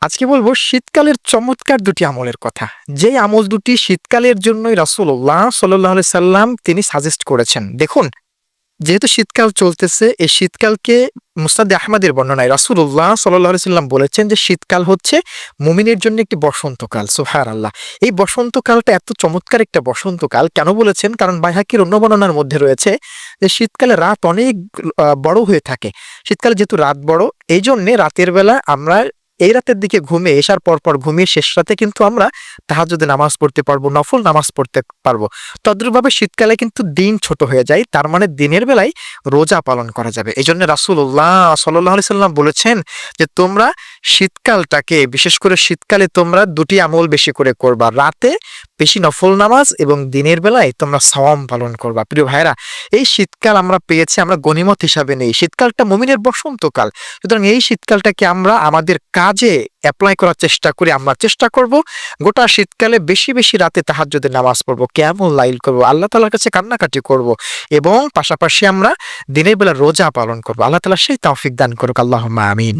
আজকে বলবো শীতকালের চমৎকার দুটি আমলের কথা। যেই আমল দুটি শীতকালের জন্যই রাসূলুল্লাহ সাল্লাল্লাহু আলাইহি সাল্লাম তিনি সাজেস্ট করেছেন। দেখুন, যেহেতু শীতকাল চলতেছে, এই শীতকালকে মুসনাদে আহমদের বর্ণনায় রাসূলুল্লাহ সাল্লাল্লাহু আলাইহি সাল্লাম বলেছেন যে শীতকাল হচ্ছে মুমিনের জন্য একটি বসন্তকাল। সুবহানাল্লাহ। এই বসন্তকালটা এত চমৎকার একটা বসন্তকাল কেন বলেছেন? কারণ বাইহাকির অন্য বর্ণনার মধ্যে রয়েছে যে শীতকালে রাত অনেক বড় হয়ে থাকে। শীতকালে যেহেতু রাত বড়, এইজন্যে রাতের বেলা আমরা এই রাতের দিকে ঘুমিয়ে এসার পর ঘুমিয়ে শেষ রাতে কিন্তু আমরা তাহাজ্জুদে নামাজ পড়তে পারবো, নফল নামাজ পড়তে পারবো। তদ্রূপভাবে শীতকালে কিন্তু দিন ছোট হয়ে যায়। তার মানে দিনের বেলায় রোজা পালন করা যাবে। এজন্য রাসূলুল্লাহ সাল্লাল্লাহু আলাইহি সাল্লাম বলেছেন যে তোমরা শীতকালটাকে, বিশেষ করে শীতকালে তোমরা দুটি আমল বেশি করে করবা। রাতে বেশি নফল নামাজ এবং দিনের বেলায় তোমরা সাওয়াম পালন করবা। প্রিয় ভাইরা, এই শীতকাল আমরা পেয়েছি, আমরা গনিমত হিসাবে নেই। শীতকালটা মুমিনের বসন্তকাল। সুতরাং এই শীতকালটাকে আমরা আমাদের কাজে এপ্লাই করার চেষ্টা করি। আমরা চেষ্টা করব গোটা শীতকালে বেশি বেশি রাতে তাহাজ্জুদের নামাজ পড়বো, কিয়ামুল লাইল করবো, আল্লাহ তাআলার কাছে কান্নাকাটি করব এবং পাশাপাশি আমরা দিনের বেলা রোজা পালন করব। আল্লাহ তাআলা সেই তৌফিক দান করুক। আল্লাহুম্মা আমিন।